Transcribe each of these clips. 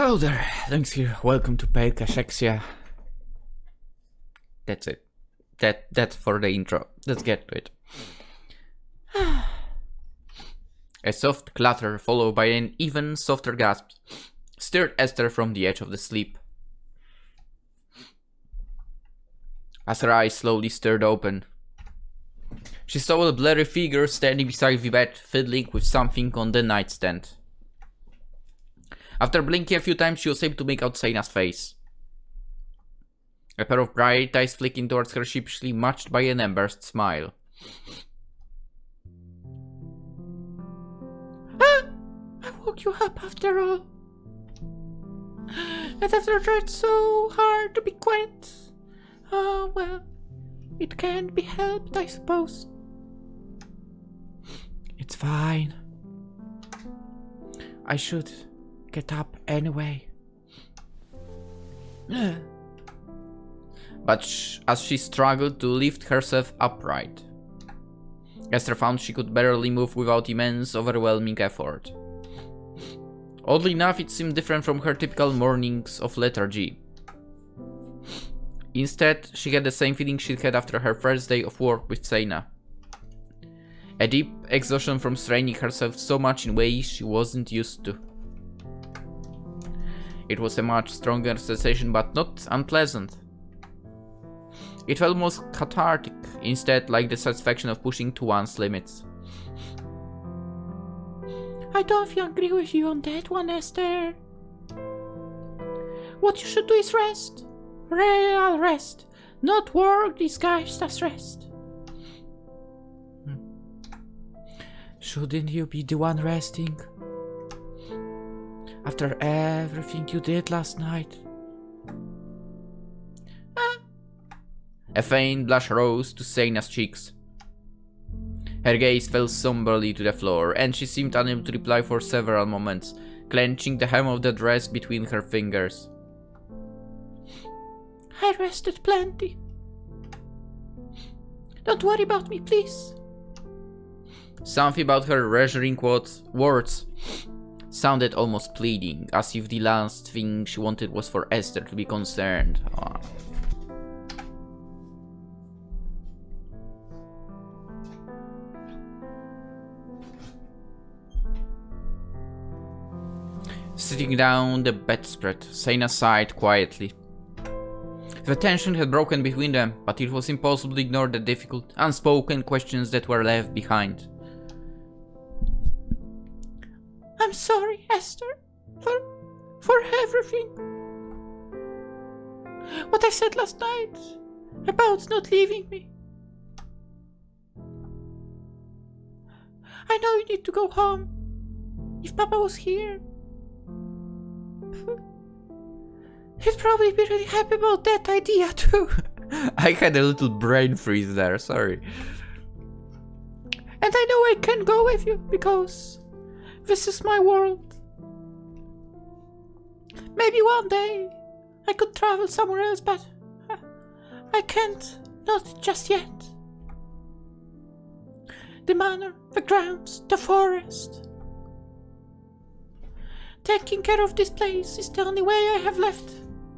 Hello there, Lynx here. Welcome to Pale Cachexia. That's it. That's for the intro. Let's get to it. A soft clatter followed by an even softer gasp stirred Esther from the edge of the sleep. As her eyes slowly stirred open, she saw a blurry figure standing beside the bed, fiddling with something on the nightstand. After blinking a few times, she was able to make out Seina's face. A pair of bright eyes flicking towards her sheepishly, matched by an embarrassed smile. Ah! I woke you up after all. And after I tried so hard to be quiet. Oh, well, it can't be helped, I suppose. It's fine. I should get up anyway. But as she struggled to lift herself upright, Esther found she could barely move without immense, overwhelming effort. Oddly enough, it seemed different from her typical mornings of lethargy. Instead, she had the same feeling she'd had after her first day of work with Seina. A deep exhaustion from straining herself so much in ways she wasn't used to. It was a much stronger sensation, but not unpleasant. It felt almost cathartic, instead like the satisfaction of pushing to one's limits. I don't agree with you on that one, Esther. What you should do is rest. Real rest. Not work disguised as rest. Shouldn't you be the one resting? After everything you did last night? A faint blush rose to Seina's cheeks. Her gaze fell somberly to the floor, and she seemed unable to reply for several moments, clenching the hem of the dress between her fingers. I rested plenty. Don't worry about me, please. Something about her reassuring words sounded almost pleading, as if the last thing she wanted was for Esther to be concerned. Sitting down the bedspread, Seina sighed quietly. The tension had broken between them, but it was impossible to ignore the difficult, unspoken questions that were left behind. I'm sorry, Esther, for everything. What I said last night about not leaving me. I know you need to go home. If Papa was here, he'd probably be really happy about that idea too. I had a little brain freeze there, sorry. And I know I can go with you because this is my world. Maybe one day I could travel somewhere else, but I can't, not just yet. The manor, the grounds, the forest. Taking care of this place is the only way I have left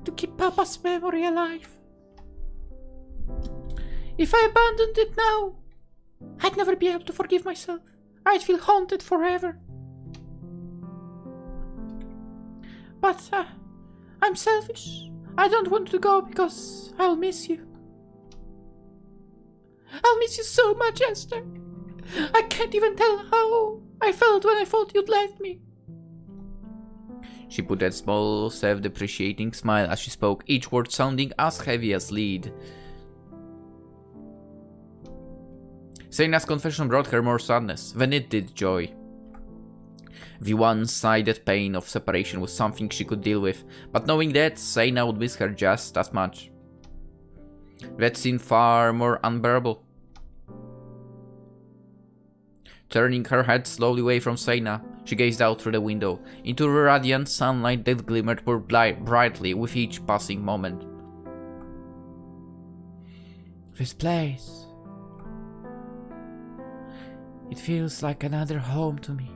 to keep Papa's memory alive. If I abandoned it now, I'd never be able to forgive myself. I'd feel haunted forever. But I'm selfish. I don't want to go because I'll miss you. I'll miss you so much, Esther. I can't even tell how I felt when I thought you'd left me. She put a small, self-depreciating smile as she spoke, each word sounding as heavy as lead. Seina's confession brought her more sadness than it did joy. The one-sided pain of separation was something she could deal with, but knowing that, Seina would miss her just as much. That seemed far more unbearable. Turning her head slowly away from Seina, she gazed out through the window, into the radiant sunlight that glimmered more brightly with each passing moment. This place. It feels like another home to me.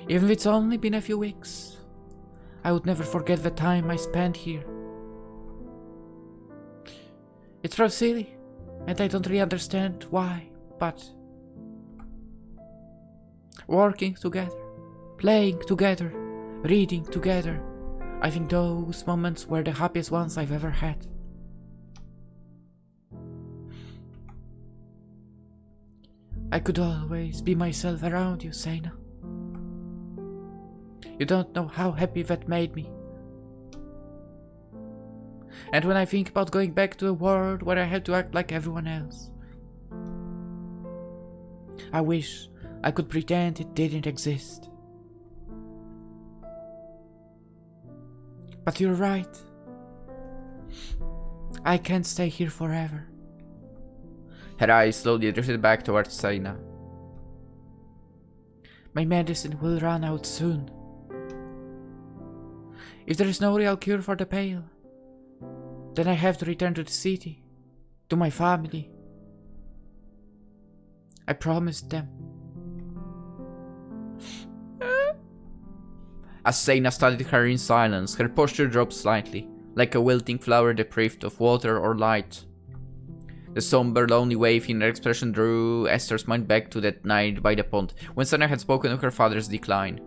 Even if it's only been a few weeks, I would never forget the time I spent here. It's so silly, and I don't really understand why, but working together, playing together, reading together, I think those moments were the happiest ones I've ever had. I could always be myself around you, Seina. You don't know how happy that made me. And when I think about going back to a world where I had to act like everyone else, I wish I could pretend it didn't exist. But you're right. I can't stay here forever. Her eyes slowly drifted back towards Seina. My medicine will run out soon. If there is no real cure for the Pale, then I have to return to the city, to my family. I promised them. As Seina studied her in silence, her posture dropped slightly, like a wilting flower deprived of water or light. The somber, lonely wave in her expression drew Esther's mind back to that night by the pond, when Seina had spoken of her father's decline.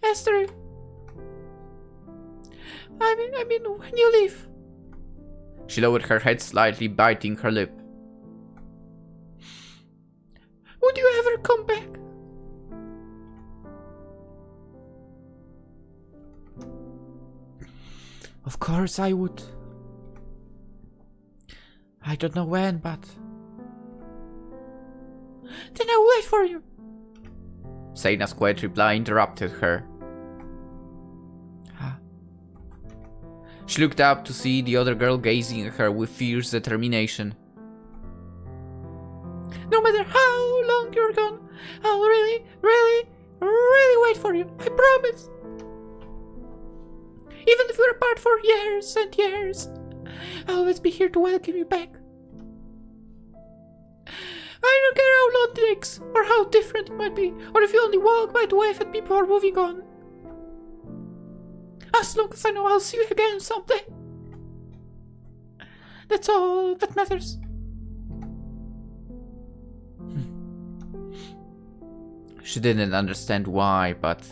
Esther, I mean, when you leave. She lowered her head slightly, biting her lip. Would you ever come back? Of course I would. I don't know when, but then I will wait for you. Seina's quiet reply interrupted her. She looked up to see the other girl gazing at her with fierce determination. No matter how long you're gone, I'll really wait for you. I promise. Even if we're apart for years and years, I'll always be here to welcome you back. I don't care how long it takes, or how different it might be, or if you only walk by the wave at people are moving on. As long as I know I'll see you again someday. That's all that matters. She didn't understand why, but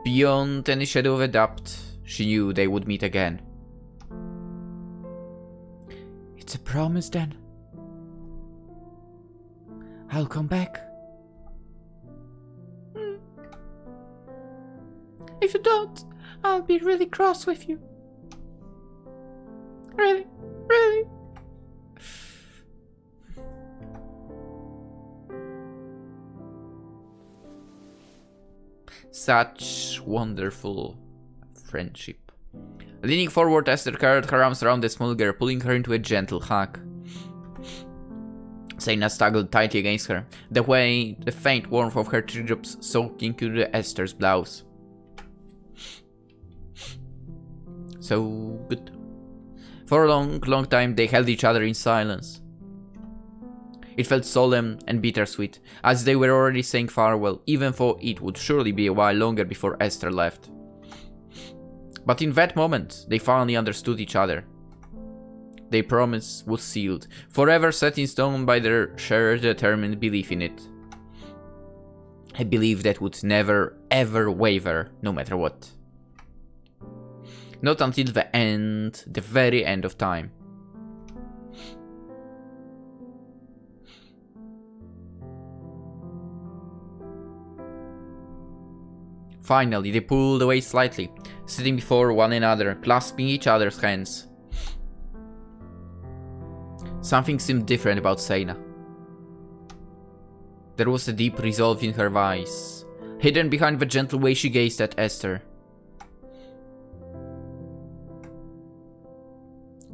beyond any shadow of a doubt, she knew they would meet again. It's a promise then. I'll come back. If you don't, I'll be really cross with you. Really. Such wonderful friendship. Leaning forward, Esther curled her arms around the small girl, pulling her into a gentle hug. Seina snuggled tightly against her, the faint warmth of her teardrops soaking into Esther's blouse. So good. For a long time they held each other in silence. It felt solemn and bittersweet, as they were already saying farewell, even though it would surely be a while longer before Esther left. But in that moment, they finally understood each other. Their promise was sealed, forever set in stone by their shared determined belief in it. A belief that would never ever waver, no matter what. Not until the end, the very end of time. Finally, they pulled away slightly, sitting before one another, clasping each other's hands. Something seemed different about Seina. There was a deep resolve in her eyes, hidden behind the gentle way she gazed at Esther.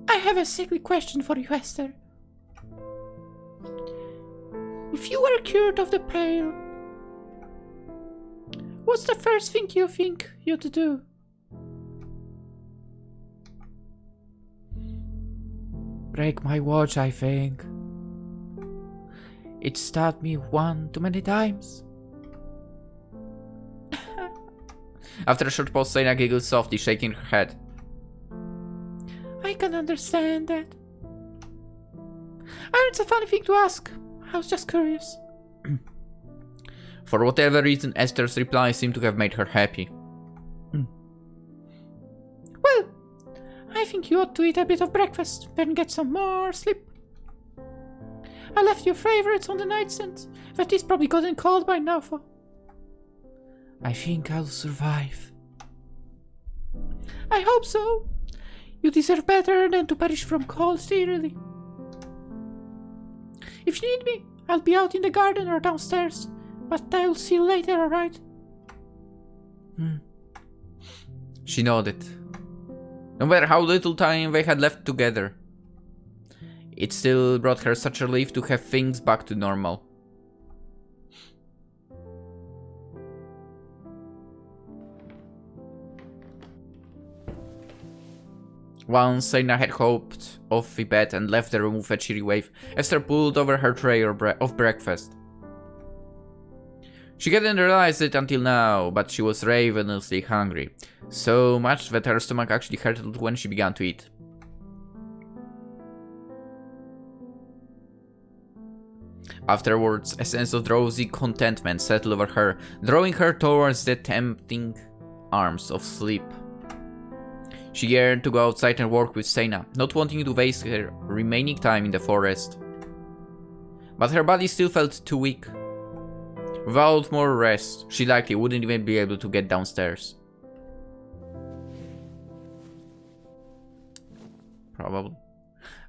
I have a silly question for you, Esther. If you were cured of the Pale, what's the first thing you think you'd do? Break my watch, I think. It stabbed me one too many times. After a short pause, Seina giggled softly, shaking her head. I can understand that. It's a funny thing to ask. I was just curious. For whatever reason, Esther's reply seemed to have made her happy. Well, I think you ought to eat a bit of breakfast, then get some more sleep. I left your favorites on the nightstand. That is probably gotten cold by now, for I think I'll survive. I hope so. You deserve better than to perish from cold, dearly. If you need me, I'll be out in the garden or downstairs, but I'll see you later, alright? She nodded. No matter how little time they had left together, it still brought her such relief to have things back to normal. Once Seina had hopped off the bed and left the room with a cheery wave, Esther pulled over her tray of breakfast. She hadn't realized it until now, but she was ravenously hungry, so much that her stomach actually hurtled when she began to eat. Afterwards, a sense of drowsy contentment settled over her, drawing her towards the tempting arms of sleep. She yearned to go outside and work with Seina, not wanting to waste her remaining time in the forest. But her body still felt too weak. Without more rest, she likely wouldn't even be able to get downstairs. Probably.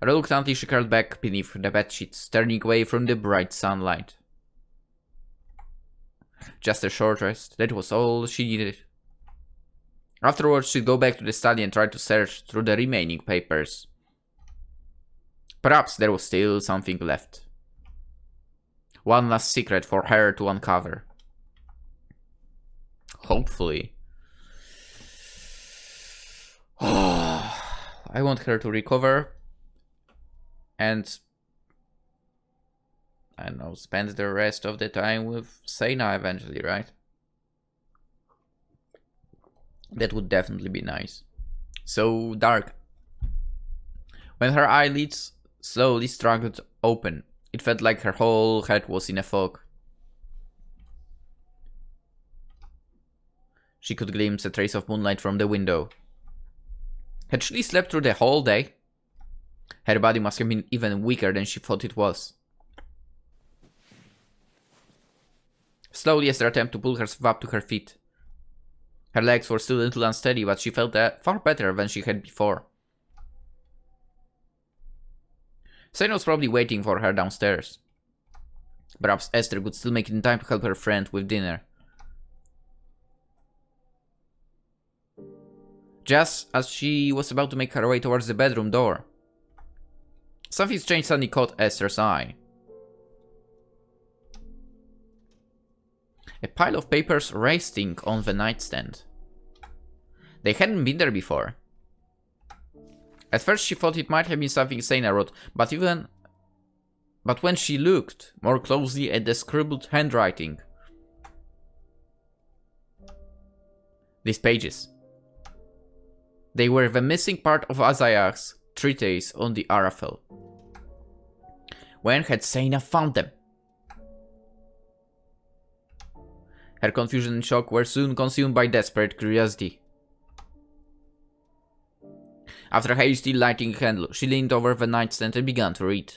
Reluctantly, she curled back beneath the bedsheets, turning away from the bright sunlight. Just a short rest, that was all she needed. Afterwards, she'd go back to the study and try to search through the remaining papers. Perhaps there was still something left. One last secret for her to uncover. Hopefully. I want her to recover and, I don't know, spend the rest of the time with Seina eventually, right? That would definitely be nice. So dark. When her eyelids slowly struggled open, it felt like her whole head was in a fog. She could glimpse a trace of moonlight from the window. Had she slept through the whole day? Her body must have been even weaker than she thought it was. Slowly, Esther attempted to pull herself up to her feet. Her legs were still a little unsteady, but she felt far better than she had before. Seina was probably waiting for her downstairs. Perhaps Esther could still make it in time to help her friend with dinner. Just as she was about to make her way towards the bedroom door, something strange suddenly caught Esther's eye. A pile of papers resting on the nightstand. They hadn't been there before. At first she thought it might have been something Seina wrote, but when she looked more closely at the scribbled handwriting, these pages, they were the missing part of Azayah's treatise on the Arafel. When had Seina found them? Her confusion and shock were soon consumed by desperate curiosity. After hastily lighting a candle, she leaned over the nightstand and began to read.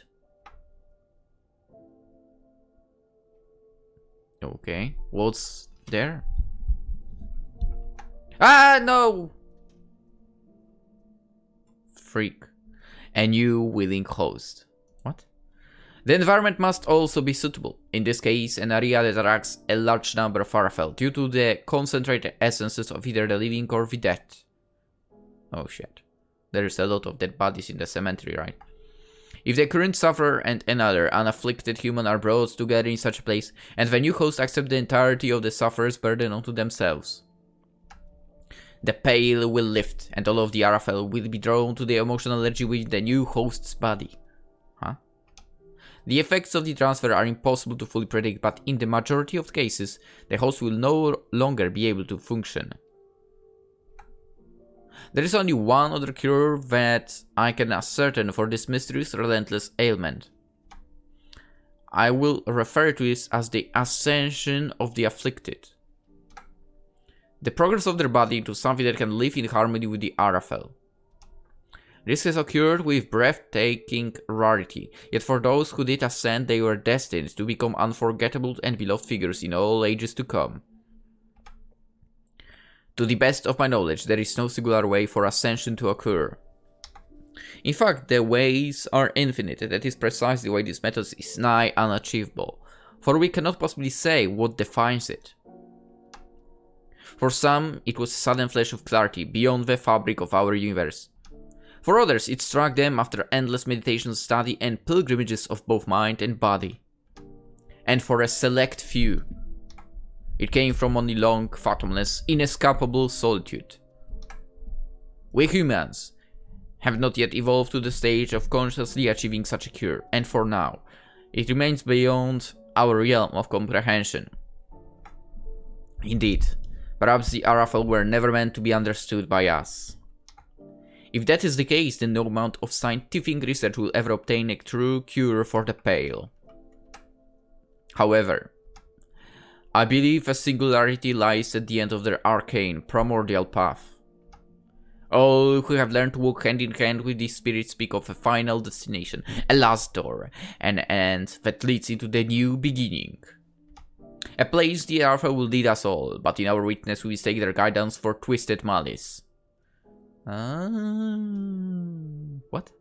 Okay, what's there? Ah, no! Freak. A new willing host. What? The environment must also be suitable. In this case, an area that attracts a large number of Arafel due to the concentrated essences of either the living or the dead. Oh shit. There's a lot of dead bodies in the cemetery, right? If the current sufferer and another unafflicted human are brought together in such a place, and the new host accept the entirety of the sufferer's burden onto themselves, the Pale will lift, and all of the Arafel will be drawn to the emotional energy within the new host's body. Huh? The effects of the transfer are impossible to fully predict, but in the majority of cases, the host will no longer be able to function. There is only one other cure that I can ascertain for this mysterious, relentless ailment. I will refer to it as the ascension of the afflicted. The progress of their body into something that can live in harmony with the Arafel. This has occurred with breathtaking rarity, yet for those who did ascend, they were destined to become unforgettable and beloved figures in all ages to come. To the best of my knowledge, there is no singular way for ascension to occur. In fact, the ways are infinite, and that is precisely why this method is nigh unachievable, for we cannot possibly say what defines it. For some, it was a sudden flash of clarity beyond the fabric of our universe. For others, it struck them after endless meditation, study, and pilgrimages of both mind and body. And for a select few, it came from only long, fathomless, inescapable solitude. We humans have not yet evolved to the stage of consciously achieving such a cure, and for now, it remains beyond our realm of comprehension. Indeed, perhaps the Arafel were never meant to be understood by us. If that is the case, then no amount of scientific research will ever obtain a true cure for the Pale. However, I believe a singularity lies at the end of their arcane, primordial path. All who have learned to walk hand in hand with these spirits speak of a final destination, a last door, an end that leads into the new beginning. A place the Alpha will lead us all, but in our weakness we mistake their guidance for twisted malice. What?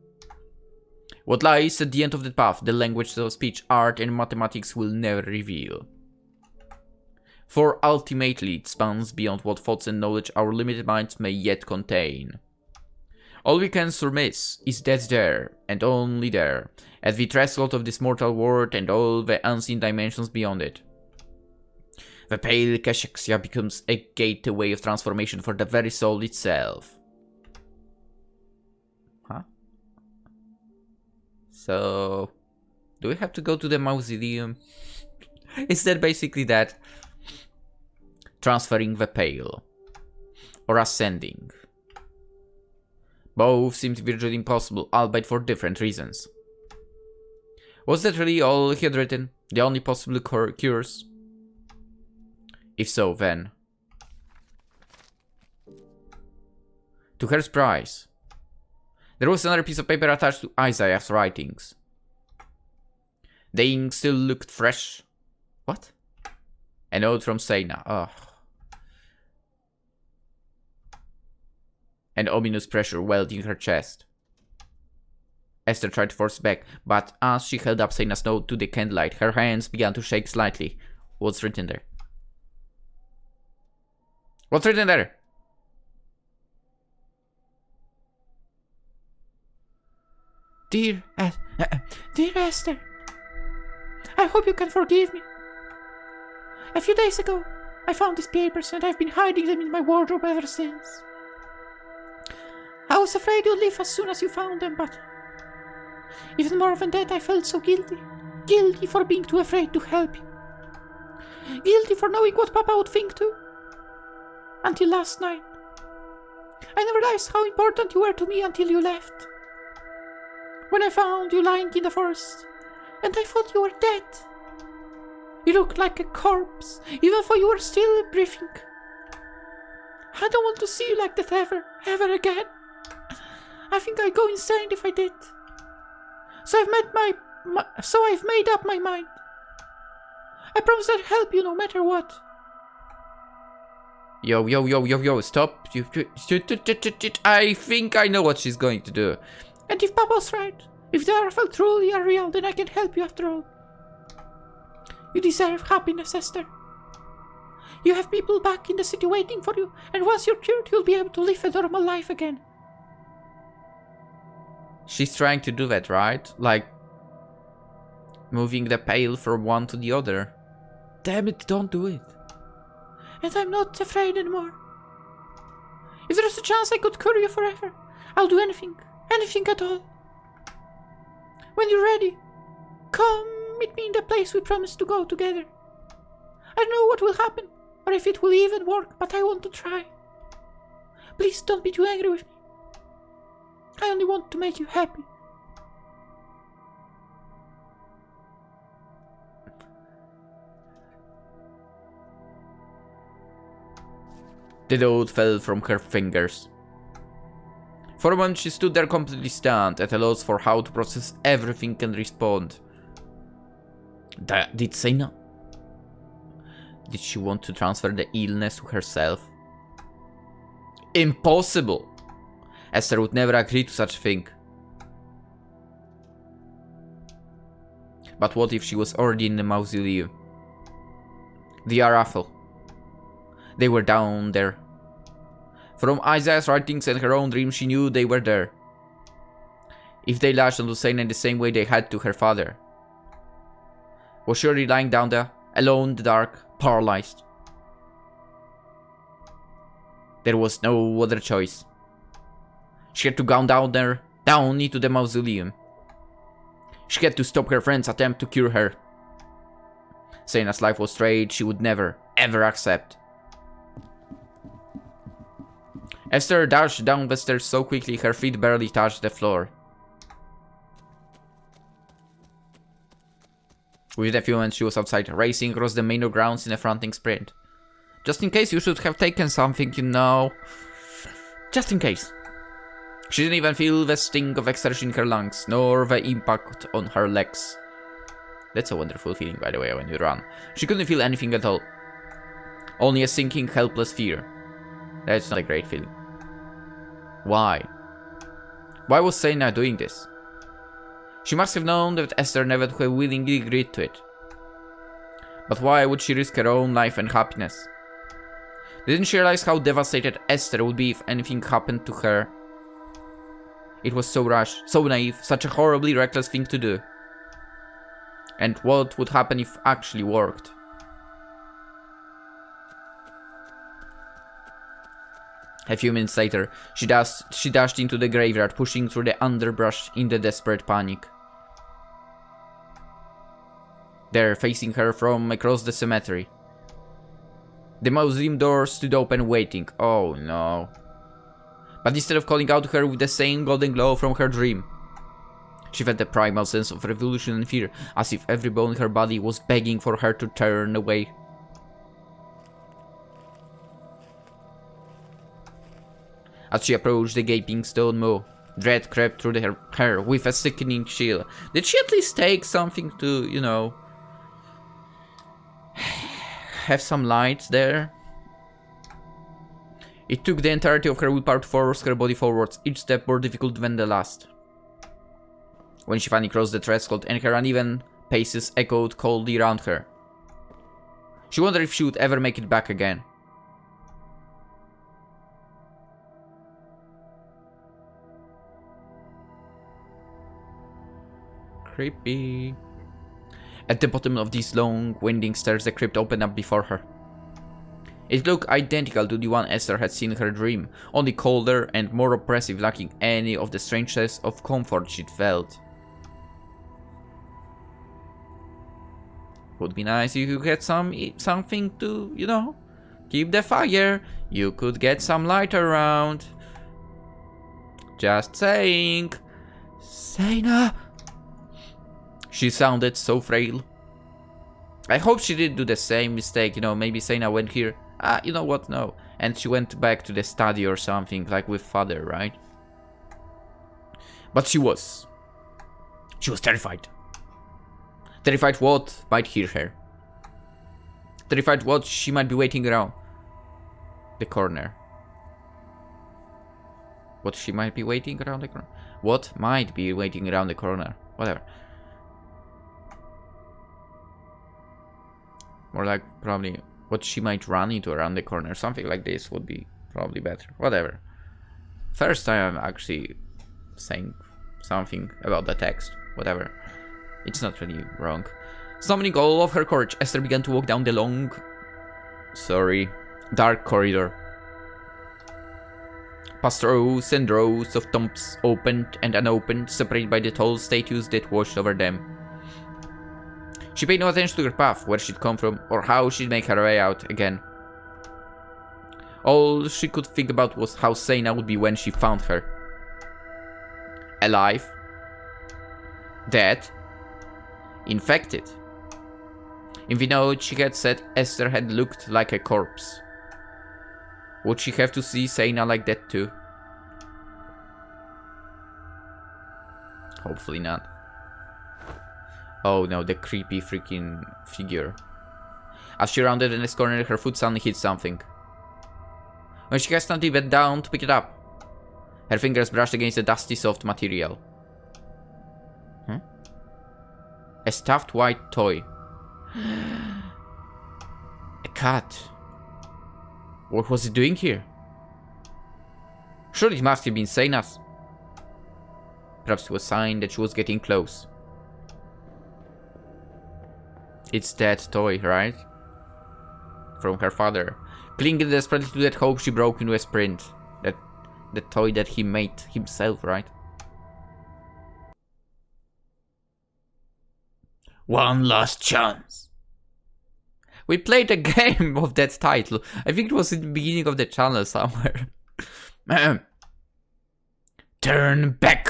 What lies at the end of the path, the language of speech, art, and mathematics will never reveal. For ultimately it spans beyond what thoughts and knowledge our limited minds may yet contain. All we can surmise is that there, and only there, at the threshold of this mortal world and all the unseen dimensions beyond it, the Pale Cachexia becomes a gateway of transformation for the very soul itself. Huh? So, do we have to go to the mausoleum? Is that basically that? Transferring the Pale. Or ascending. Both seemed virtually impossible, albeit for different reasons. Was that really all he had written? The only possible cures? If so, then... To her surprise, there was another piece of paper attached to Isaiah's writings. The ink still looked fresh. What? A note from Seina. Ugh. An ominous pressure welled in her chest. Esther tried to force it back, but as she held up Seina's note to the candlelight, her hands began to shake slightly. What's written there? What's written there? Dear Esther, I hope you can forgive me. A few days ago, I found these papers and I've been hiding them in my wardrobe ever since. I was afraid you'd leave as soon as you found them, but even more than that, I felt so guilty. Guilty for being too afraid to help you. Guilty for knowing what Papa would think too. Until last night. I never realized how important you were to me until you left. When I found you lying in the forest, and I thought you were dead. You looked like a corpse, even though you were still breathing. I don't want to see you like that ever again. I think I'd go insane if I did. So I've made up my mind. I promise I'll help you no matter what. Yo, stop. I think I know what she's going to do. And if Papa's right, if the Arafel truly are real, then I can help you after all. You deserve happiness, Esther. You have people back in the city waiting for you, and once you're cured, you'll be able to live a normal life again. She's trying to do that, right? Like, moving the Pale from one to the other. Damn it, don't do it. And I'm not afraid anymore. If there's a chance I could cure you forever, I'll do anything at all. When you're ready, Come, meet me in the place we promised to go together. I don't know what will happen, or if it will even work, but I want to try. Please don't be too angry with me. I only want to make you happy. The note fell from her fingers. For a moment she stood there completely stunned, at a loss for how to process everything and respond. Did Seina? Did she want to transfer the illness to herself? Impossible! Esther would never agree to such a thing. But what if she was already in the mausoleum? The Arafel. They were down there. From Isaiah's writings and her own dreams, she knew they were there. If they latched onto Seina in the same way they had to her father. Was she already lying down there, alone in the dark, paralyzed? There was no other choice. She had to go down there, down into the mausoleum. She had to stop her friend's attempt to cure her. Seina's life was trade she would never, ever accept. Esther dashed down the stairs so quickly her feet barely touched the floor. Within a few moments she was outside, racing across the Manor grounds in a frantic sprint. Just in case you should have taken something, you know. Just in case. She didn't even feel the sting of exertion in her lungs, nor the impact on her legs. That's a wonderful feeling, by the way, when you run. She couldn't feel anything at all. Only a sinking, helpless fear. That's not a great feeling. Why? Why was Seina doing this? She must have known that Esther never would have willingly agreed to it. But why would she risk her own life and happiness? Didn't she realize how devastated Esther would be if anything happened to her? It was so rash, so naive, such a horribly reckless thing to do. And what would happen if it actually worked? A few minutes later, she dashed into the graveyard, pushing through the underbrush in the desperate panic. There, facing her from across the cemetery. The mausoleum door stood open, waiting. Oh no. But instead of calling out to her with the same golden glow from her dream, she felt a primal sense of revulsion and fear, as if every bone in her body was begging for her to turn away. As she approached the gaping stone mow, dread crept through her hair with a sickening chill. Did she at least take something to, you know, have some light there? It took the entirety of her willpower to force her body forwards, each step more difficult than the last. When she finally crossed the threshold and her uneven paces echoed coldly around her, she wondered if she would ever make it back again. Creepy. At the bottom of these long, winding stairs, the crypt opened up before her. It looked identical to the one Esther had seen in her dream, only colder and more oppressive, lacking any of the strangeness of comfort she'd felt. Would be nice if you get something to, you know, keep the fire. You could get some light around. Just saying. Seina. She sounded so frail. I hope she didn't do the same mistake, you know, maybe Seina went here. You know what, no. And she went back to the study or something, like with father, right? But she was terrified. Terrified what might hear her. Terrified what she might be waiting around the corner. What she might be waiting around the corner. What might be waiting around the corner. Whatever. More like probably what she might run into around the corner. Something like this would be probably better. Whatever. First time I'm actually saying something about the text. Whatever. It's not really wrong. Summoning all of her courage, Esther began to walk down the long... dark corridor. Past rows and rows of tombs, opened and unopened, separated by the tall statues that watched over them. She paid no attention to her path, where she'd come from, or how she'd make her way out again. All she could think about was how Seina would be when she found her. Alive? Dead? Infected? In the note she had said Esther had looked like a corpse. Would she have to see Seina like that too? Hopefully not. Oh no, the creepy freaking figure. As she rounded the next corner, her foot suddenly hit something. When she hesitantly bent down to pick it up, her fingers brushed against the dusty soft material. A stuffed white toy. A cat. What was it doing here? Surely it must have been Seina's. Perhaps it was a sign that she was getting close. It's that toy, right? From her father. Clinging desperately to that hope, she broke into a sprint. The toy that he made himself, right? One last chance. We played a game of that title. I think it was in the beginning of the channel somewhere. Turn back.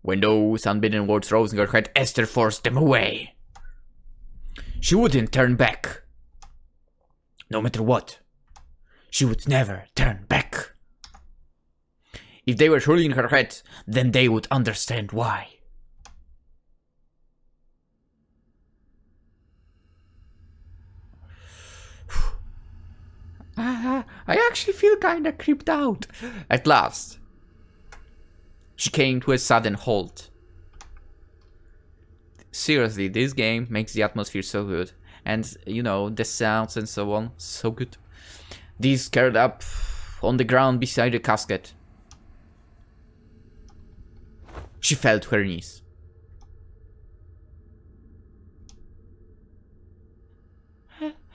When those unbidden words rose in her head, Esther forced them away. She wouldn't turn back. No matter what. She would never turn back. If they were truly in her head, then they would understand why. I actually feel kinda creeped out. At last, she came to a sudden halt. Seriously, this game makes the atmosphere so good. And, you know, the sounds and so on, so good. These curled up on the ground beside the casket. She fell to her knees.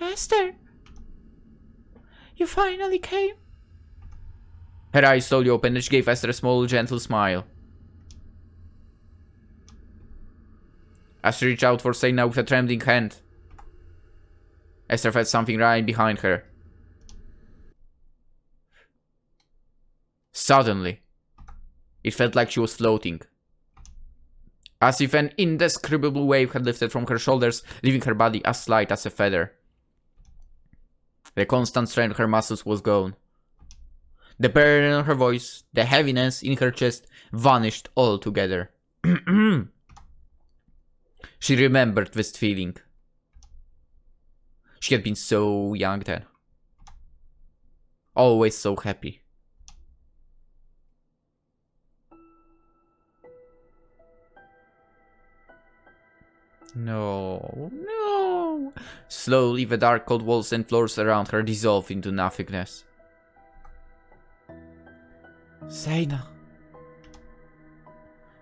Esther! You finally came? Her eyes slowly opened and she gave Esther a small, gentle smile. As she reached out for Seina with a trembling hand, Esther felt something right behind her. Suddenly, it felt like she was floating. As if an indescribable wave had lifted from her shoulders, leaving her body as light as a feather. The constant strain of her muscles was gone. The burden in her voice, the heaviness in her chest vanished altogether. She remembered this feeling. She had been so young then. Always so happy. No, no. Slowly the dark cold walls and floors around her dissolved into nothingness. Seina.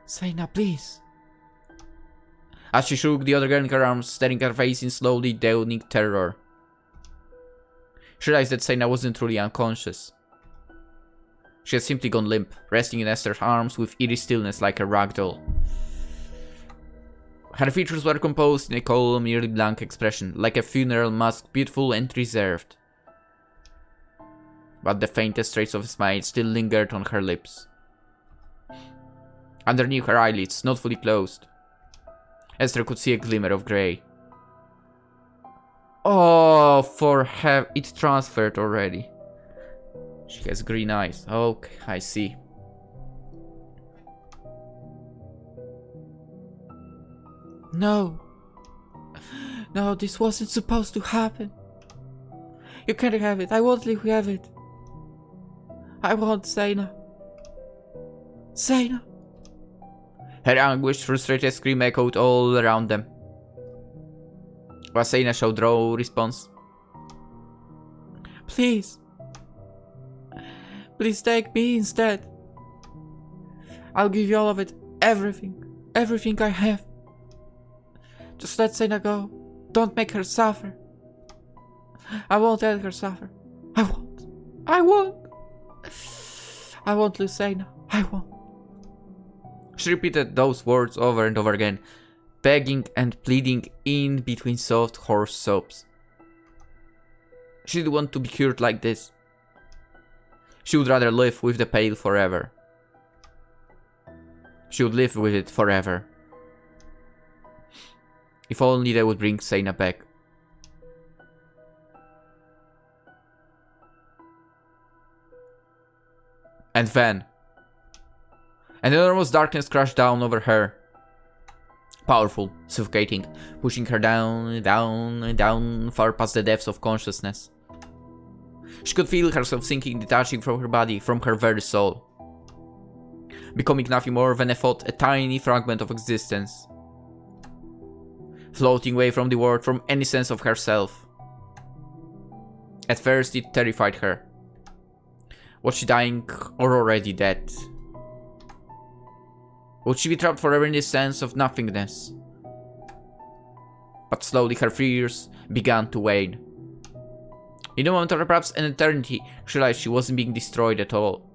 Seina, please. As she shook the other girl in her arms, staring at her face in slowly dawning terror. She realized that Seina wasn't truly unconscious. She had simply gone limp, resting in Esther's arms with eerie stillness like a rag doll. Her features were composed in a calm, nearly blank expression, like a funeral mask, beautiful and reserved. But the faintest trace of a smile still lingered on her lips. Underneath her eyelids, not fully closed, Esther could see a glimmer of grey. Oh, for heaven, it's transferred already. She has green eyes. Okay, I see. No. No, this wasn't supposed to happen. You can't have it. I won't let you have it. I want Seina. Seina. Her anguished, frustrated scream echoed all around them. But Seina showed no response. Please. Please take me instead. I'll give you all of it. Everything. Everything I have. Just let Seina go. Don't make her suffer. I won't let her suffer. I won't. I won't. I won't lose Seina. I won't. She repeated those words over and over again, begging and pleading in between soft, hoarse sobs. She didn't want to be cured like this. She would rather live with the Pale forever. She would live with it forever. If only they would bring Seina back. And then an enormous darkness crashed down over her. Powerful, suffocating, pushing her down, down, down, far past the depths of consciousness. She could feel herself sinking, detaching from her body, from her very soul. Becoming nothing more than a thought, a tiny fragment of existence. Floating away from the world, from any sense of herself. At first it terrified her. Was she dying or already dead? Would she be trapped forever in this sense of nothingness? But slowly her fears began to wane. In a moment or perhaps an eternity, she realized she wasn't being destroyed at all.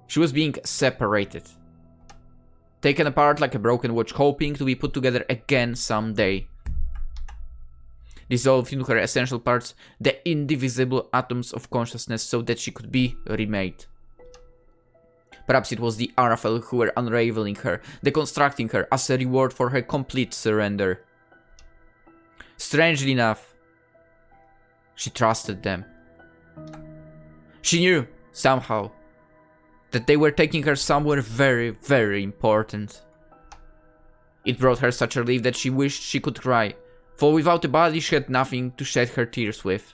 She was being separated. Taken apart like a broken watch, hoping to be put together again someday. Dissolved into her essential parts, the indivisible atoms of consciousness, so that she could be remade. Perhaps it was the Arafel who were unraveling her, deconstructing her as a reward for her complete surrender. Strangely enough, she trusted them. She knew, somehow, that they were taking her somewhere very, very important. It brought her such relief that she wished she could cry, for without a body she had nothing to shed her tears with.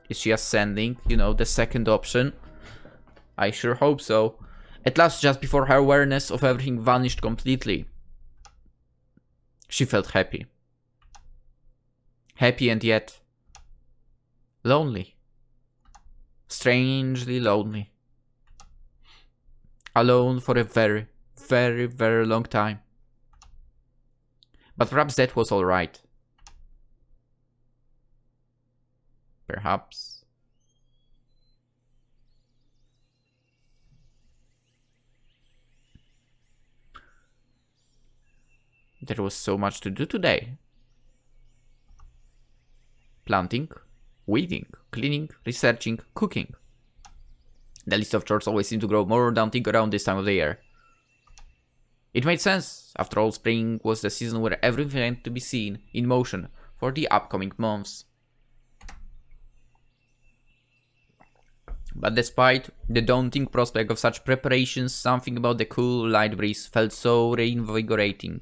Is she ascending, the second option? I sure hope so. At last, just before her awareness of everything vanished completely, she felt happy. Happy and yet lonely. Strangely lonely. Alone for a very, very, very long time. But perhaps that was alright. Perhaps. There was so much to do today. Planting, weeding, cleaning, researching, cooking. The list of chores always seemed to grow more daunting around this time of the year. It made sense. After all, spring was the season where everything had to be seen in motion for the upcoming months. But despite the daunting prospect of such preparations, something about the cool, light breeze felt so reinvigorating.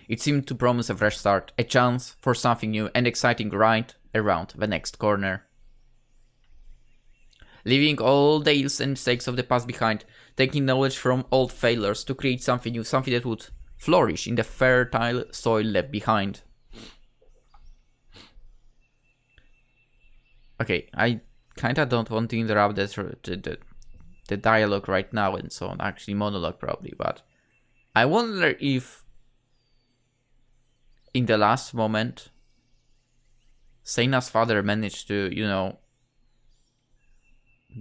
It seemed to promise a fresh start, a chance for something new and exciting right around the next corner. Leaving all the ills and mistakes of the past behind, taking knowledge from old failures to create something new, something that would flourish in the fertile soil left behind. Okay, I kinda don't want to interrupt the dialogue right now and so on, actually monologue probably, but I wonder if in the last moment Seina's father managed to,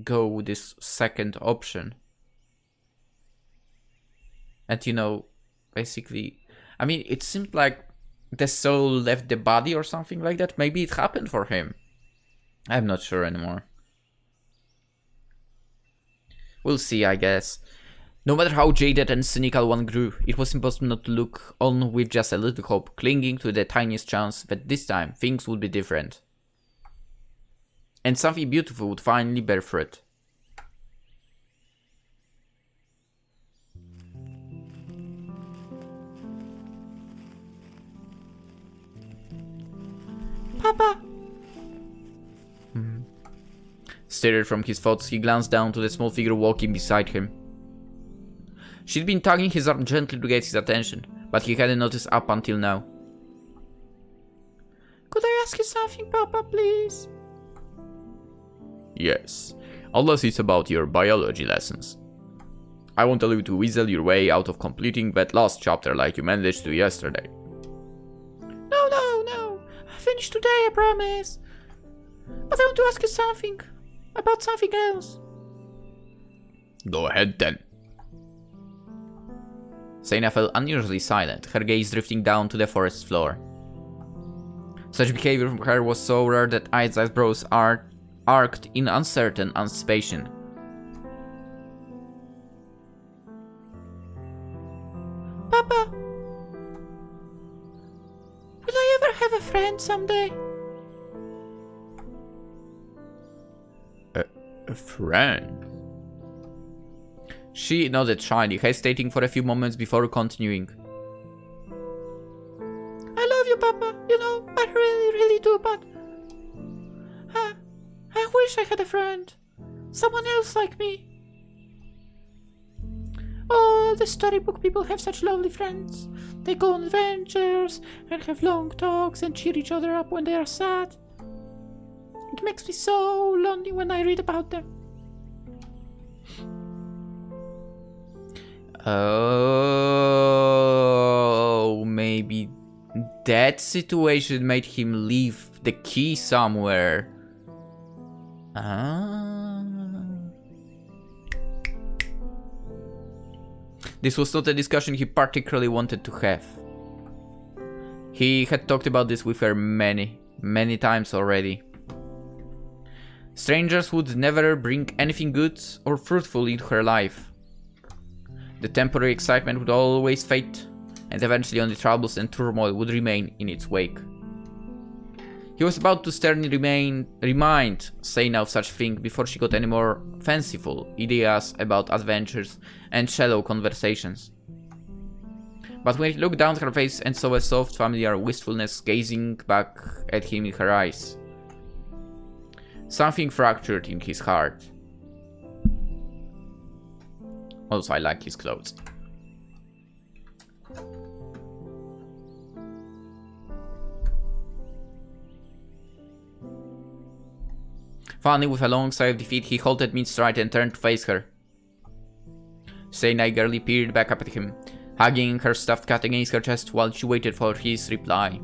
go with this second option. And basically, I mean, it seemed like the soul left the body or something like that. Maybe it happened for him. I'm not sure anymore. We'll see, I guess. No matter how jaded and cynical one grew, it was impossible not to look on with just a little hope, clinging to the tiniest chance that this time things would be different. And something beautiful would finally bear fruit. Papa! Stirred from his thoughts, he glanced down to the small figure walking beside him. She'd been tugging his arm gently to get his attention, but he hadn't noticed up until now. Could I ask you something, Papa, please? Yes, unless it's about your biology lessons. I won't allow you to weasel your way out of completing that last chapter like you managed to yesterday. No. I finished today, I promise. But I want to ask you something. About something else. Go ahead then. Seina felt unusually silent, her gaze drifting down to the forest floor. Such behavior from her was so rare that Isaac's brows arced in uncertain anticipation. Papa, will I ever have a friend someday? A friend? She nodded shyly, hesitating for a few moments before continuing. I love you, Papa. You know, I really, really do, but... I wish I had a friend. Someone else like me. Oh, the storybook people have such lovely friends. They go on adventures and have long talks and cheer each other up when they are sad. It makes me so lonely when I read about them. Oh, maybe that situation made him leave the key somewhere. This was not a discussion he particularly wanted to have. He had talked about this with her many times already. Strangers would never bring anything good or fruitful into her life. The temporary excitement would always fade, and eventually only troubles and turmoil would remain in its wake. He was about to sternly remind Seina of such things before she got any more fanciful ideas about adventures and shallow conversations. But when he looked down at her face and saw a soft, familiar wistfulness gazing back at him in her eyes, something fractured in his heart. Also, I like his clothes. Finally, with a long sigh of defeat, he halted mid-stride and turned to face her. Seina eagerly peered back up at him, hugging her stuffed cat against her chest while she waited for his reply.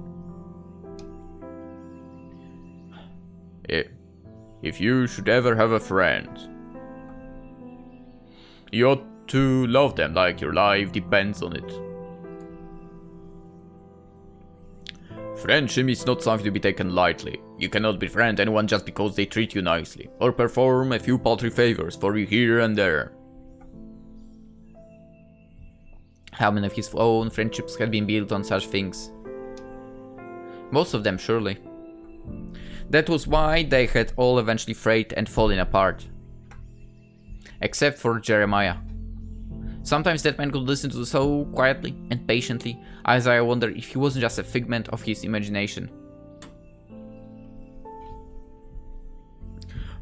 If you should ever have a friend, you ought to love them like your life depends on it. Friendship is not something to be taken lightly. You cannot befriend anyone just because they treat you nicely, or perform a few paltry favors for you here and there. How many of his own friendships had been built on such things? Most of them, surely. That was why they had all eventually frayed and fallen apart. Except for Jeremiah. Sometimes that man could listen to so quietly and patiently, as I wonder if he wasn't just a figment of his imagination.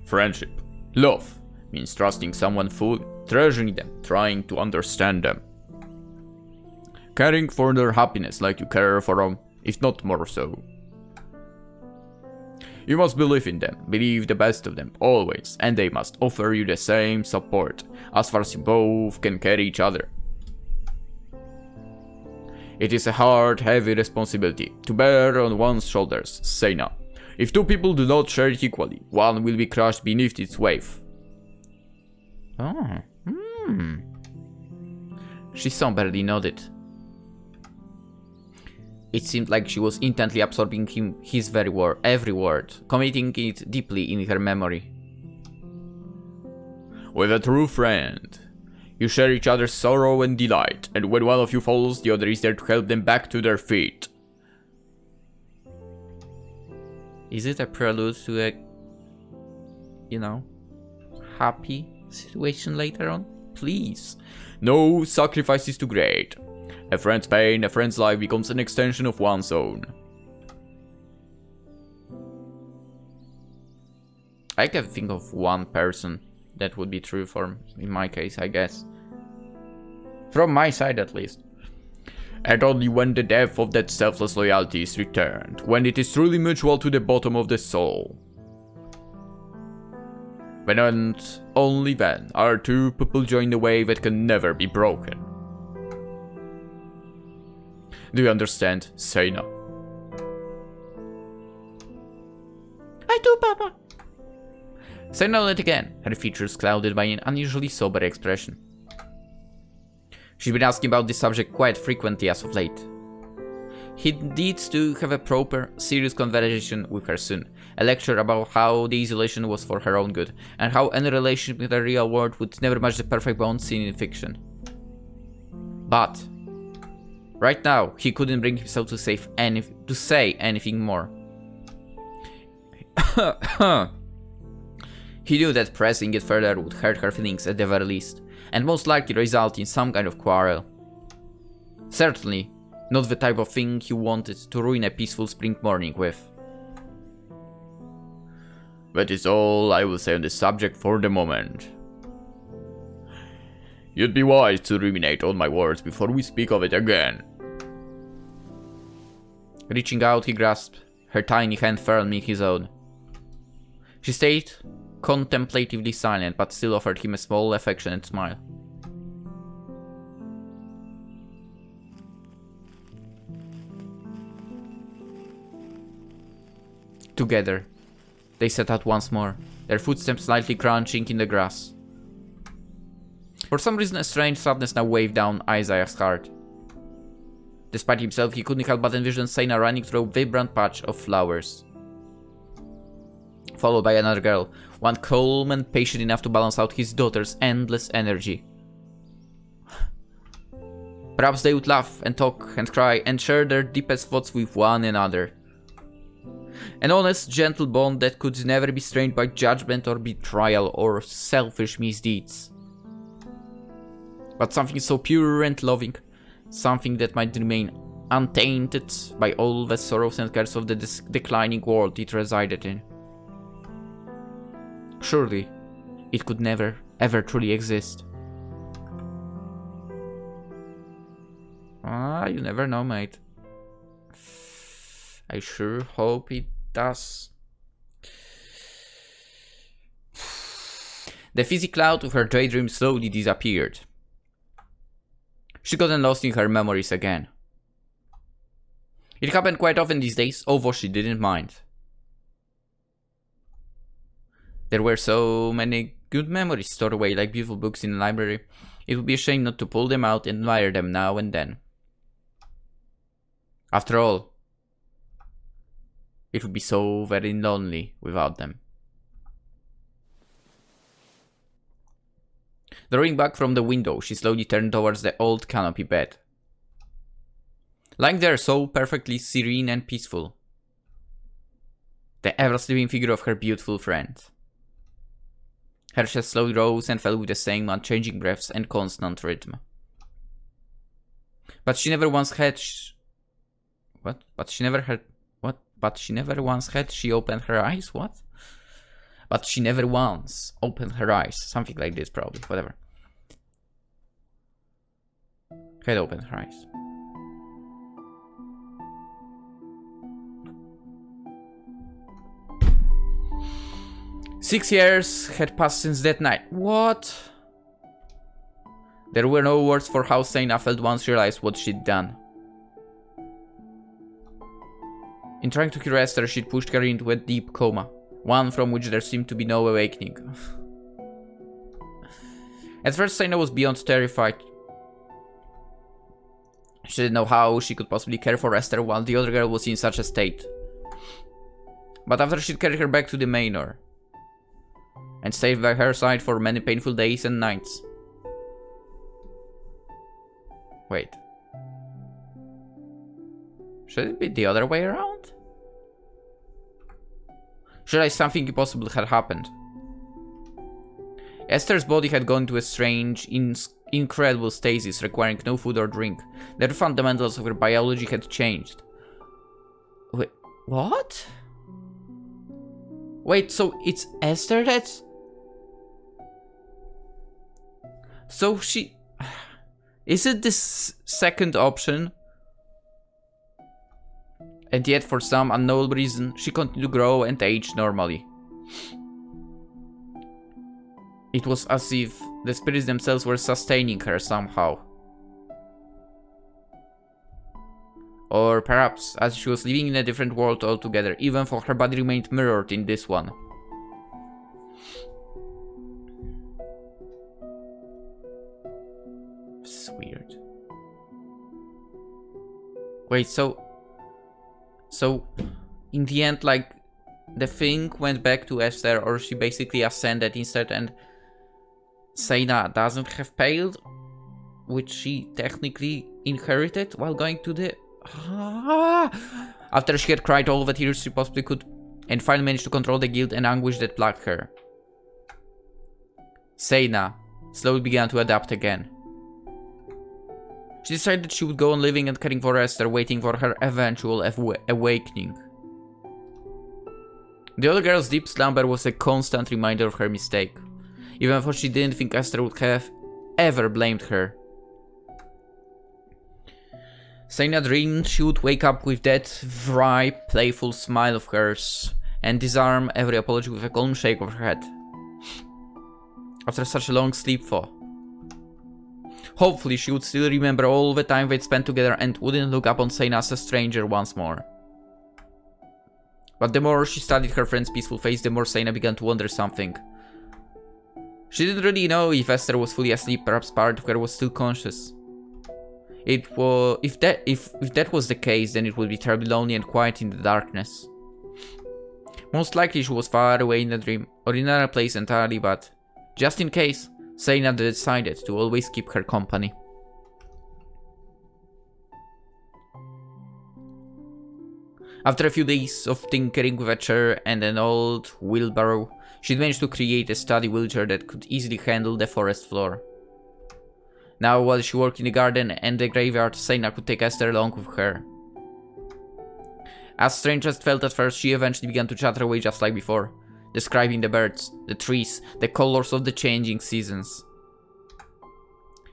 Friendship, love, means trusting someone fully, treasuring them, trying to understand them. Caring for their happiness like you care for them, if not more so. You must believe in them, believe the best of them, always, and they must offer you the same support, as far as you both can carry each other. It is a hard, heavy responsibility to bear on one's shoulders, Seina. If two people do not share it equally, one will be crushed beneath its weight. She somberly nodded. It seemed like she was intently absorbing his every word, committing it deeply in her memory. With a true friend, you share each other's sorrow and delight, and when one of you falls, the other is there to help them back to their feet. Is it a prelude to a, happy situation later on? Please. No sacrifice is too great. A friend's pain, a friend's life becomes an extension of one's own. I can think of one person that would be true for, in my case, I guess. From my side, at least. And only when the depth of that selfless loyalty is returned, when it is truly mutual to the bottom of the soul. When and only then are two people join a wave that can never be broken. Do you understand, Seina? I do, Papa. Seina nodded again, her features clouded by an unusually sober expression. She'd been asking about this subject quite frequently as of late. He needs to have a proper, serious conversation with her soon, a lecture about how the isolation was for her own good, and how any relationship with the real world would never match the perfect bond seen in fiction. But right now, he couldn't bring himself to say anything more. He knew that pressing it further would hurt her feelings at the very least, and most likely result in some kind of quarrel. Certainly, not the type of thing he wanted to ruin a peaceful spring morning with. That is all I will say on this subject for the moment. You'd be wise to ruminate on my words before we speak of it again. Reaching out, he grasped her tiny hand firmly in his own. She stayed contemplatively silent, but still offered him a small, affectionate smile. Together, they set out once more, their footsteps slightly crunching in the grass. For some reason, a strange sadness now waved down Isaiah's heart. Despite himself, he couldn't help but envision Seina running through a vibrant patch of flowers, followed by another girl, one calm and patient enough to balance out his daughter's endless energy. Perhaps they would laugh and talk and cry and share their deepest thoughts with one another. An honest, gentle bond that could never be strained by judgment or betrayal or selfish misdeeds. But something so pure and loving, something that might remain untainted by all the sorrows and cares of the declining world it resided in. Surely, it could never, ever truly exist. You never know, mate. I sure hope it does. The fizzy cloud of her daydream slowly disappeared. She got lost in her memories again. It happened quite often these days, although she didn't mind. There were so many good memories stored away like beautiful books in the library. It would be a shame not to pull them out and admire them now and then. After all, it would be so very lonely without them. Drawing back from the window, she slowly turned towards the old canopy bed. Lying there so perfectly serene and peaceful, the ever-sleeping figure of her beautiful friend. Her chest slowly rose and fell with the same unchanging breaths and constant rhythm. But she never once had... But she never once had she opened her eyes? What? But she never once opened her eyes. Something like this, probably. Whatever. Had opened her eyes. Six years had passed since that night. What? There were no words for how Seina felt once she realized what she'd done. In trying to cure Esther, she'd pushed her into a deep coma, one from which there seemed to be no awakening. At first, Seina was beyond terrified. She didn't know how she could possibly care for Esther while the other girl was in such a state. But after she'd carried her back to the Manor, and stayed by her side for many painful days and nights. Wait. Should it be the other way around? Realized something impossible had happened. Esther's body had gone into a strange, incredible stasis, requiring no food or drink. The fundamentals of her biology had changed. Wait, what? Wait, so it's Esther that's... So she... Is it this second option? And yet, for some unknown reason, she continued to grow and age normally. It was as if the spirits themselves were sustaining her somehow. Or perhaps, as she was living in a different world altogether, even though her body remained mirrored in this one. Wait, so in the end, like, the thing went back to Esther, or she basically ascended instead, and Seina doesn't have Pale, which she technically inherited while going to the... After she had cried all the tears she possibly could, and finally managed to control the guilt and anguish that plagued her, Seina slowly began to adapt again. She decided she would go on living and caring for Esther, waiting for her eventual awakening. The other girl's deep slumber was a constant reminder of her mistake, even though she didn't think Esther would have ever blamed her. Seina dreamed she would wake up with that wry, playful smile of hers, and disarm every apology with a calm shake of her head. After such a long sleep thaw. Hopefully she would still remember all the time they'd spent together and wouldn't look upon Seina as a stranger once more. But the more she studied her friend's peaceful face, the more Seina began to wonder something. She didn't really know if Esther was fully asleep, perhaps part of her was still conscious. If that was the case, then it would be terribly lonely and quiet in the darkness. Most likely she was far away in a dream, or in another place entirely, but just in case, Seina decided to always keep her company. After a few days of tinkering with a chair and an old wheelbarrow, she'd managed to create a study wheelchair that could easily handle the forest floor. Now, while she worked in the garden and the graveyard, Seina could take Esther along with her. As strange as it felt at first, she eventually began to chatter away just like before, describing the birds, the trees, the colors of the changing seasons.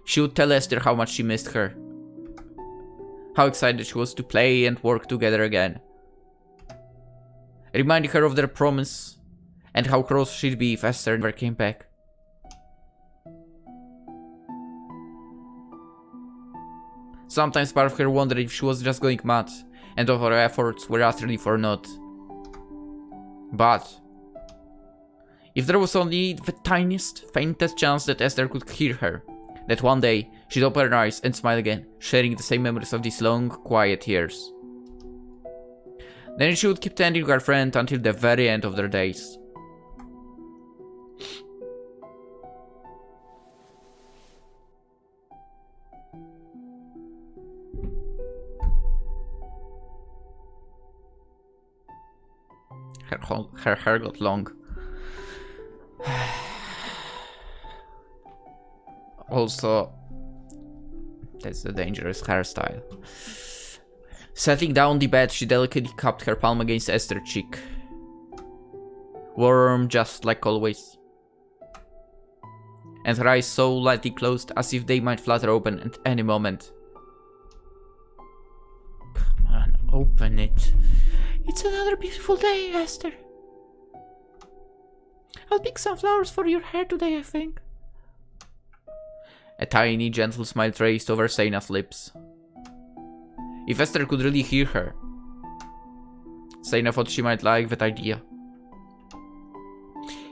She would tell Esther how much she missed her, how excited she was to play and work together again, reminding her of their promise, and how cross she'd be if Esther never came back. Sometimes part of her wondered if she was just going mad, and if her efforts were utterly for naught. But if there was only the tiniest, faintest chance that Esther could hear her, that one day she'd open her eyes and smile again, sharing the same memories of these long, quiet years. Then she would keep tending her friend until the very end of their days. Her hair got long. Also, that's a dangerous hairstyle. Settling down the bed, she delicately cupped her palm against Esther's cheek. Warm, just like always. And her eyes so lightly closed as if they might flutter open at any moment. Come on, open it. It's another beautiful day, Esther. I'll pick some flowers for your hair today, I think. A tiny, gentle smile traced over Seina's lips. If Esther could really hear her, Seina thought she might like that idea.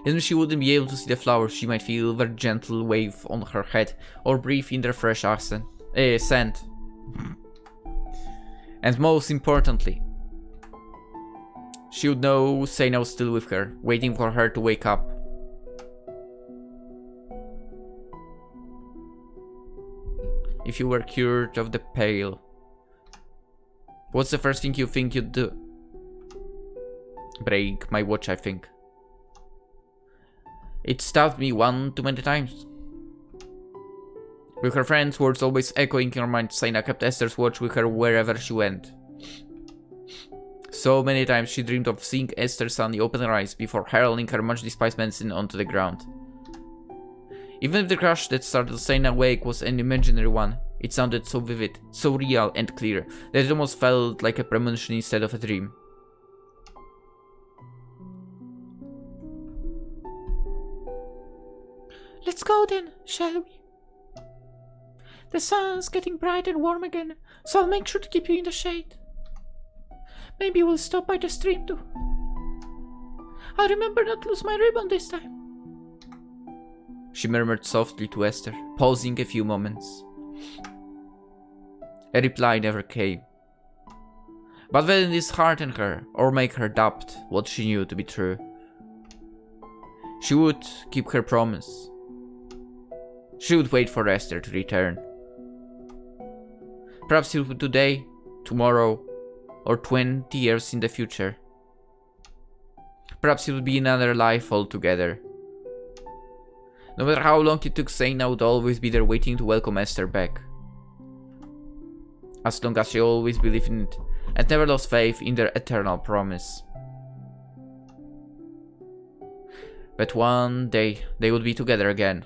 Even if she wouldn't be able to see the flowers, she might feel their gentle wave on her head, or breathe in their fresh scent. And most importantly, she would know Seina was still with her, waiting for her to wake up. If you were cured of the Pale, what's the first thing you think you'd do? Break my watch, I think. It stabbed me one too many times. With her friend's words always echoing in her mind, Seina kept Esther's watch with her wherever she went. So many times she dreamed of seeing Esther suddenly open her eyes before hurling her much despised medicine onto the ground. Even if the crash that started Seina awake was an imaginary one, it sounded so vivid, so real and clear, that it almost felt like a premonition instead of a dream. Let's go then, shall we? The sun's getting bright and warm again, so I'll make sure to keep you in the shade. Maybe we'll stop by the stream too. I'll remember not to lose my ribbon this time. She murmured softly to Esther, pausing a few moments. A reply never came. But will this hearten her, or make her doubt what she knew to be true? She would keep her promise. She would wait for Esther to return. Perhaps it would today, tomorrow, or 20 years in the future. Perhaps it would be another life altogether. No matter how long it took, Seina would always be there waiting to welcome Esther back. As long as she always believed in it, and never lost faith in their eternal promise. But one day, they would be together again.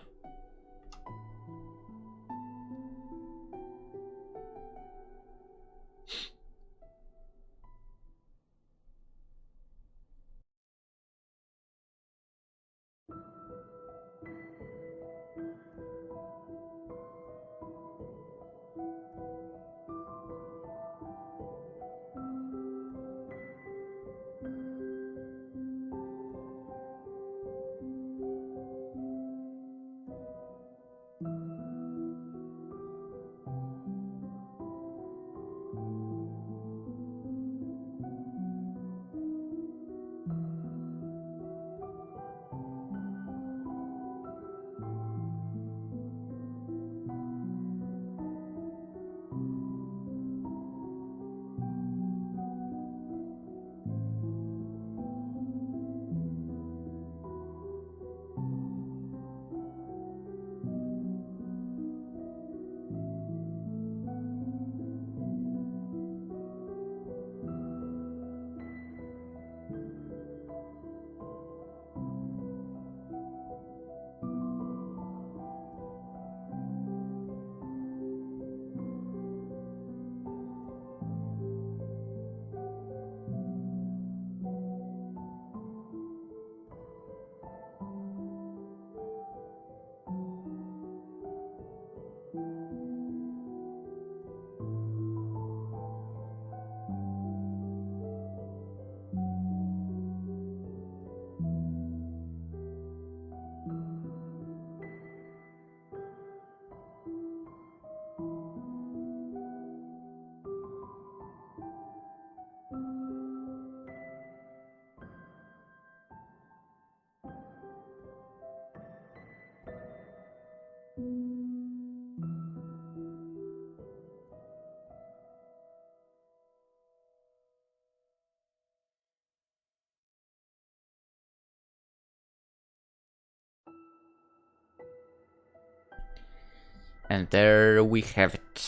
And there we have it.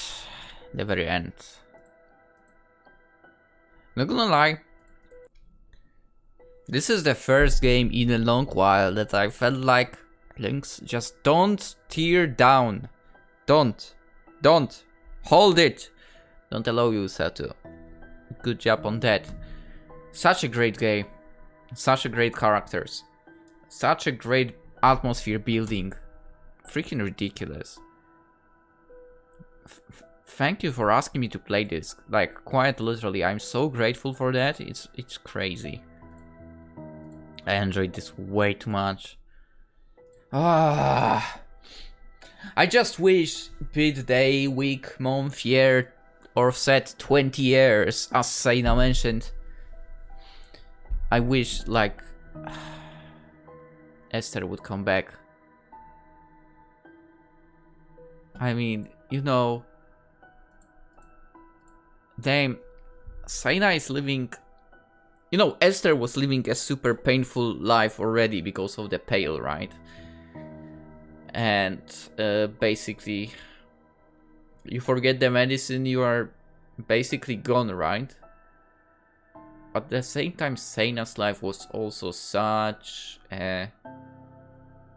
The very end. Not gonna lie. This is the first game in a long while that I felt like Lynx, just don't tear down. Don't. Hold it. Don't allow yourself to. Good job on that. Such a great game. Such a great characters. Such a great atmosphere building. Freaking ridiculous. Thank you for asking me to play this. Like, quite literally, I'm so grateful for that. It's crazy. I enjoyed this way too much. I just wish bit day, week, month, year, or set 20 years, as Seina mentioned. I wish, like, Esther would come back. I mean, you know, damn, Seina is living. You know, Esther was living a super painful life already because of the Pale, right? And basically, you forget the medicine, you are basically gone, right? But at the same time, Seina's life was also such a,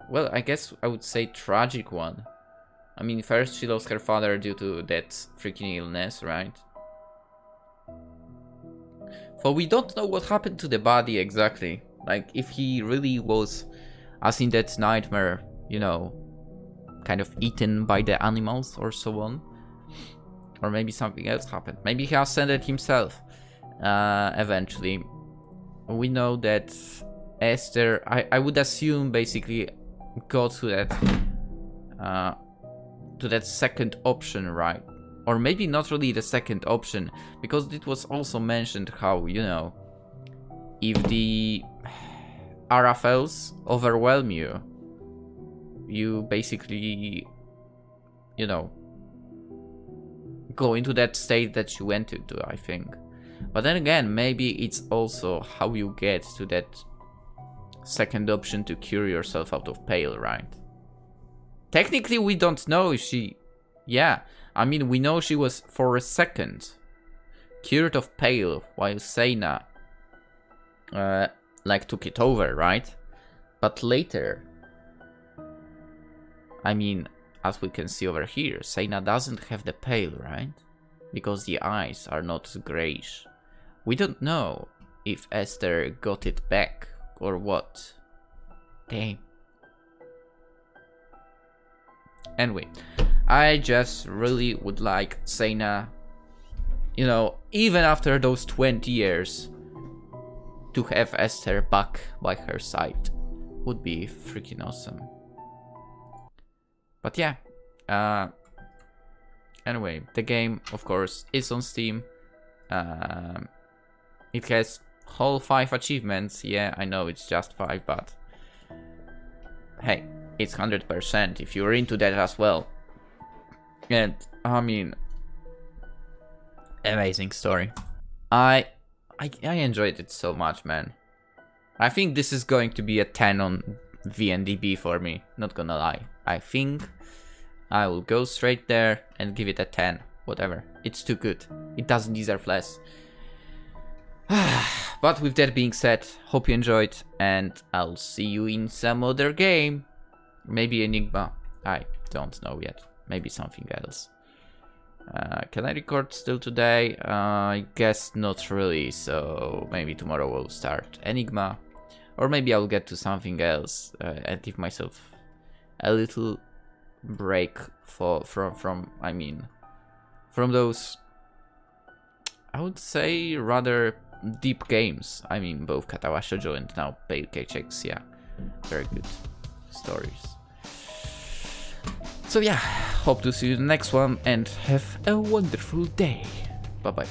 well, I guess I would say tragic one. I mean, first she lost her father due to that freaking illness, right? For we don't know what happened to the body exactly. Like, if he really was, as in that nightmare, you know, kind of eaten by the animals or so on. Or maybe something else happened. Maybe he ascended himself eventually. We know that Esther, I would assume, basically got to that second option, right? or maybe not really the second option, because it was also mentioned how, you know, if the Araphels overwhelm you, you basically, you know, go into that state that you went into, I think. But then again, maybe it's also how you get to that second option to cure yourself out of Pale, right? Technically, we don't know if she... Yeah, I mean, we know she was, for a second, cured of Pale, while Seina, like, took it over, right? But later... I mean, as we can see over here, Seina doesn't have the Pale, right? Because the eyes are not greyish. We don't know if Esther got it back or what. Damn. Anyway, I just really would like Seina, you know, even after those 20 years, to have Esther back by her side. Would be freaking awesome. But yeah, anyway, the game, of course, is on Steam. It has whole 5 achievements. Yeah, I know it's just 5, but hey, it's 100% if you're into that as well. And I mean, amazing story. I enjoyed it so much, man. I think this is going to be a 10 on VNDB for me, not gonna lie. I think I will go straight there and give it a 10. Whatever. It's too good. It doesn't deserve less. But with that being said, hope you enjoyed, and I'll see you in some other game. Maybe Enigma. I don't know yet. Maybe something else. Can I record still today? I guess not really, so maybe tomorrow we'll start Enigma. Or maybe I'll get to something else and give myself a little break from those, I would say, rather deep games. I mean, both Katawa Shoujo and now Pale Cachexia. Very good stories. So yeah, hope to see you in the next one and have a wonderful day. Bye bye.